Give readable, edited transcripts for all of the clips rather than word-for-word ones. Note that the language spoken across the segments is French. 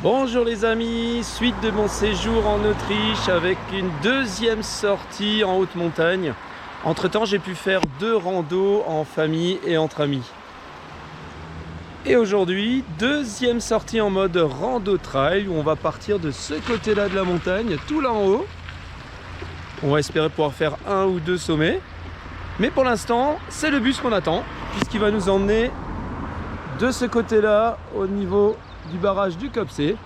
Bonjour les amis, suite de mon séjour en Autriche avec une deuxième sortie en haute montagne. Entre temps j'ai pu faire 2 randos en famille et entre amis. Et aujourd'hui, deuxième sortie en mode rando trail où on va partir de ce côté là de la montagne, tout là en haut. On va espérer pouvoir faire 1 ou 2 sommets. Mais pour l'instant, c'est le bus qu'on attend puisqu'il va nous emmener de ce côté là au niveau du barrage du Copsé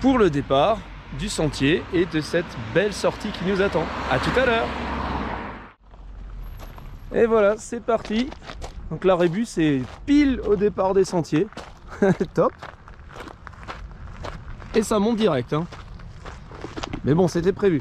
pour le départ du sentier et de cette belle sortie qui nous attend. À tout à l'heure. Et voilà, c'est parti. Donc la rébus est pile au départ des sentiers. Top. Et ça monte direct, hein. Mais bon, c'était prévu.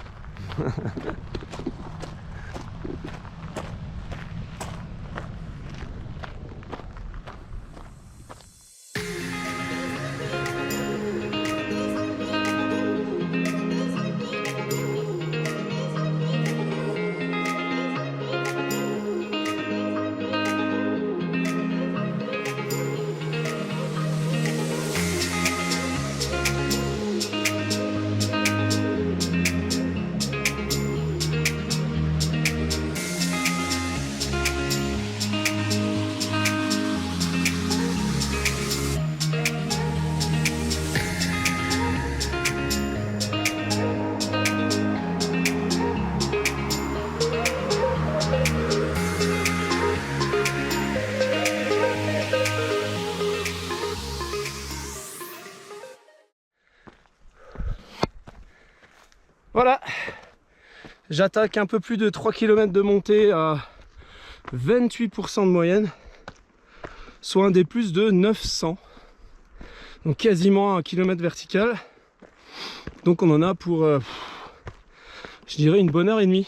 Voilà, j'attaque un peu plus de 3 km de montée à 28% de moyenne, soit un des plus de 900, donc quasiment 1 km vertical. Donc on en a pour, je dirais, une bonne heure et demie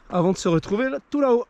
avant de se retrouver là, tout là-haut.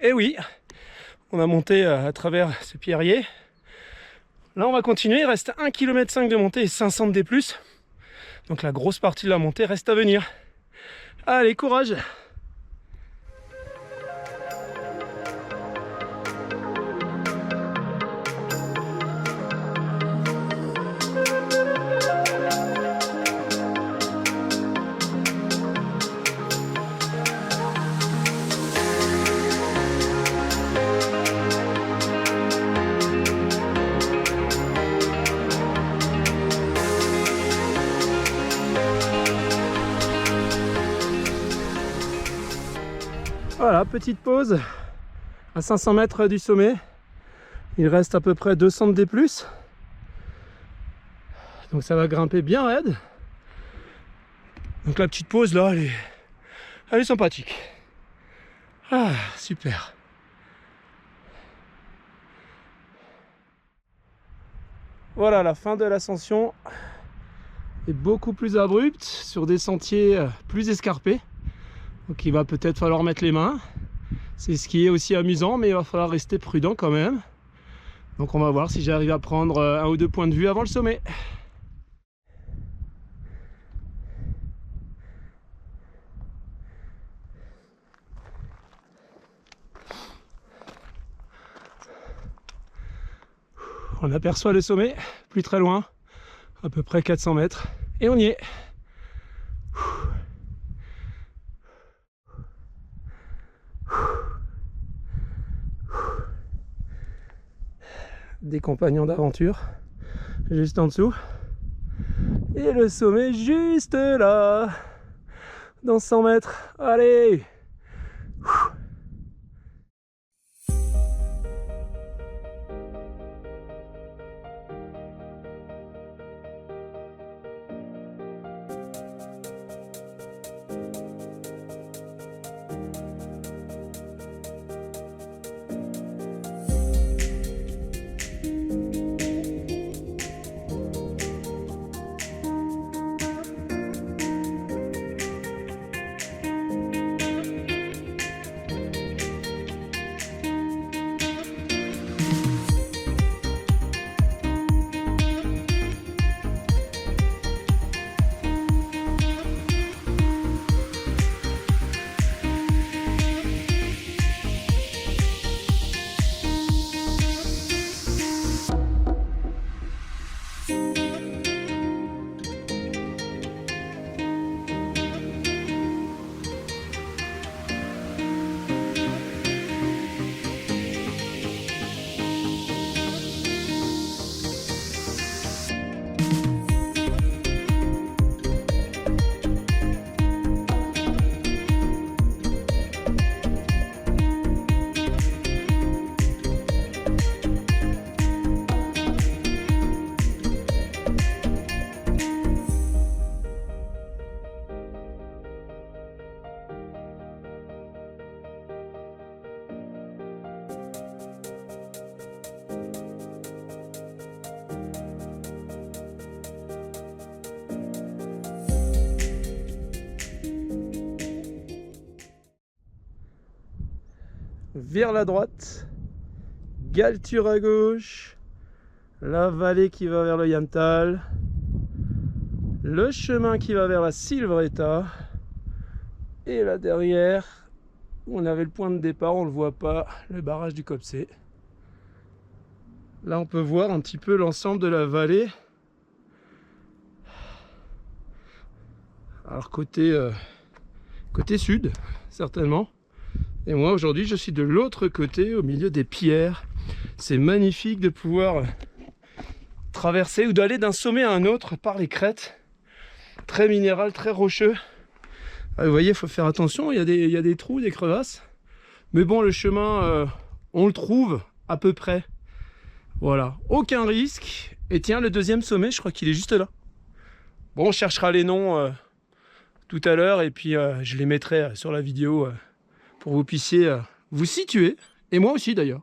Et oui, on a monté à travers ce pierrier. Là on va continuer, il reste 1,5 km de montée et 500 de D+. Donc la grosse partie de la montée reste à venir. Allez, courage! Voilà, petite pause à 500 mètres du sommet. Il reste à peu près 200 de D+. Donc ça va grimper bien raide. Donc la petite pause là, elle est sympathique. Ah, super. Voilà, la fin de l'ascension est beaucoup plus abrupte sur des sentiers plus escarpés. Donc il va peut-être falloir mettre les mains. C'est ce qui est aussi amusant, mais il va falloir rester prudent quand même. Donc on va voir si j'arrive à prendre 1 ou 2 points de vue avant le sommet. On aperçoit le sommet, plus très loin, à peu près 400 mètres. Et on y est. Des compagnons d'aventure juste en dessous et le sommet juste là. dans 100 mètres. Allez! Vers la droite, Galture à gauche, la vallée qui va vers le Yamtal, le chemin qui va vers la Silvretta, et là derrière, où on avait le point de départ, on ne le voit pas, le barrage du Copsé. Là on peut voir un petit peu l'ensemble de la vallée. Alors côté sud, certainement. Et moi aujourd'hui je suis de l'autre côté, au milieu des pierres. C'est magnifique de pouvoir traverser ou d'aller d'un sommet à un autre par les crêtes. Très minéral, très rocheux. Ah, vous voyez, il faut faire attention, il y a des trous, des crevasses. Mais bon, le chemin, on le trouve à peu près. Voilà, aucun risque. Et tiens, le deuxième sommet, je crois qu'il est juste là. Bon, on cherchera les noms tout à l'heure et puis je les mettrai sur la vidéo pour que vous puissiez vous situer. Et moi aussi d'ailleurs.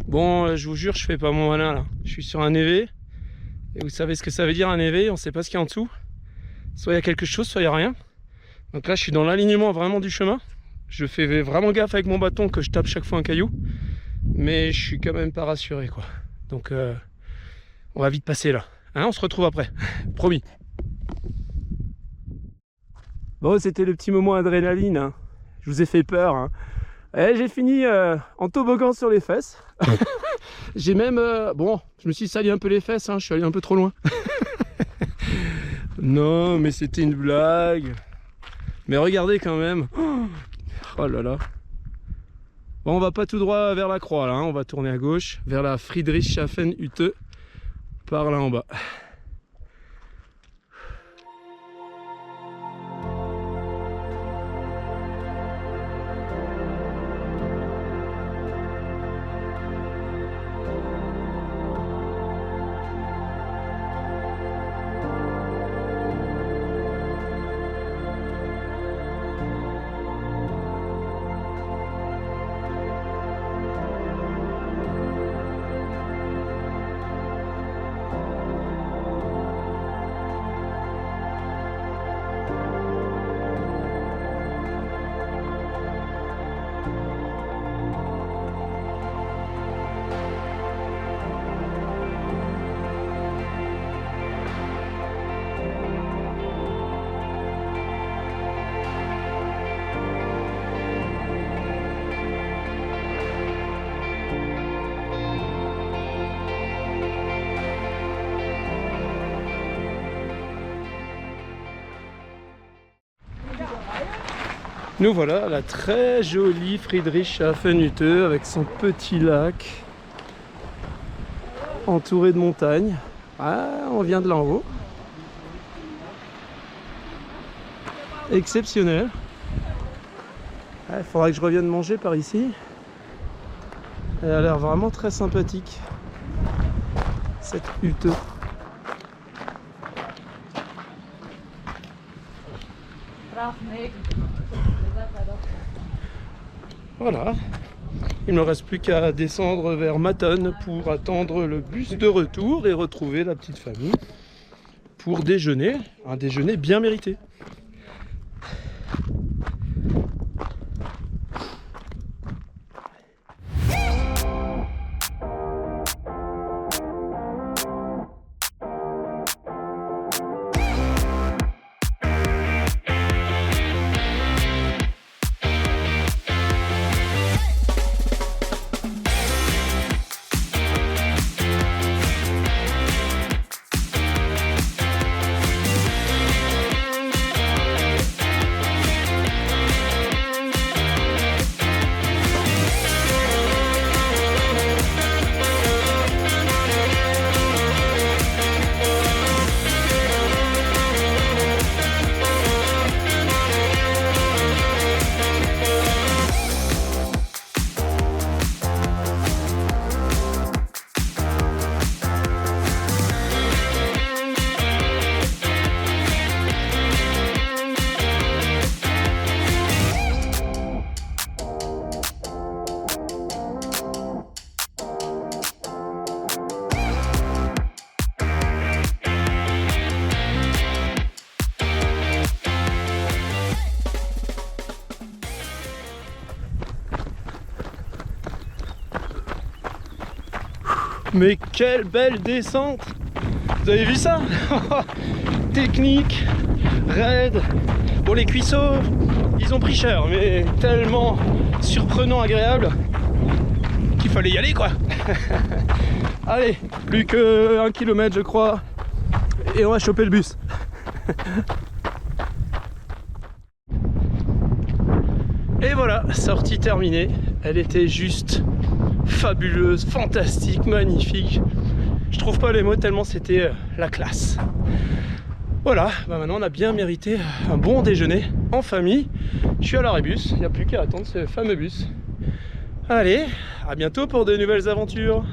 Bon, je vous jure, je fais pas mon malin là. Je suis sur un évé. Et vous savez ce que ça veut dire un évé, on sait pas ce qu'il y a en dessous. Soit il y a quelque chose, soit il n'y a rien. Donc là, je suis dans l'alignement vraiment du chemin. Je fais vraiment gaffe avec mon bâton que je tape chaque fois un caillou. Mais je suis quand même pas rassuré quoi. Donc on va vite passer là. Hein, on se retrouve après. Promis. Bon, c'était le petit moment adrénaline. Hein. Je vous ai fait peur. Hein. J'ai fini en toboggan sur les fesses. J'ai même... bon, je me suis sali un peu les fesses, hein, je suis allé un peu trop loin. Non, mais c'était une blague. Mais regardez quand même. Oh là là. Bon, on va pas tout droit vers la croix là, hein. On va tourner à gauche vers la Friedrichshafen-Hütte par là en bas. Nous voilà à la très jolie Friedrichshafen-Hütte avec son petit lac entouré de montagnes. Ah, on vient de là en haut. Exceptionnel. Il faudra que je revienne manger par ici. Elle a l'air vraiment très sympathique, cette hutte. Voilà, il ne me reste plus qu'à descendre vers Matten pour attendre le bus de retour et retrouver la petite famille pour déjeuner, un déjeuner bien mérité. Mais quelle belle descente! Vous avez vu ça? Technique, raide. Bon, les cuisseaux, ils ont pris cher, mais tellement surprenant, agréable qu'il fallait y aller, quoi. Allez, plus que 1 km, je crois, et on va choper le bus. Et voilà, sortie terminée. Elle était juste fabuleuse, fantastique, magnifique. Je trouve pas les mots tellement c'était la classe. Voilà, bah maintenant on a bien mérité un bon déjeuner en famille. Je suis à l'arrêt bus, il n'y a plus qu'à attendre ce fameux bus. Allez, à bientôt pour de nouvelles aventures.